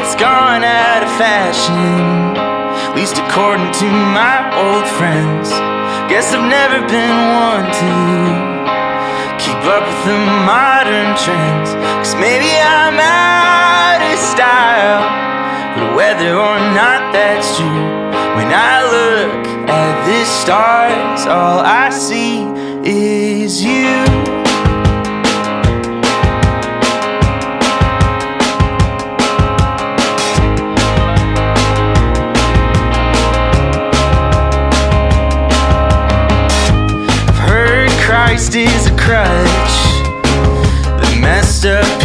it's gone out of fashion, at least according to my old friends. Guess I've never been one to keep up with the modern trends, 'cause maybe I'm out of style, but whether or not that's true, when I look at the stars, all I see is you. Christ is a crutch that messed up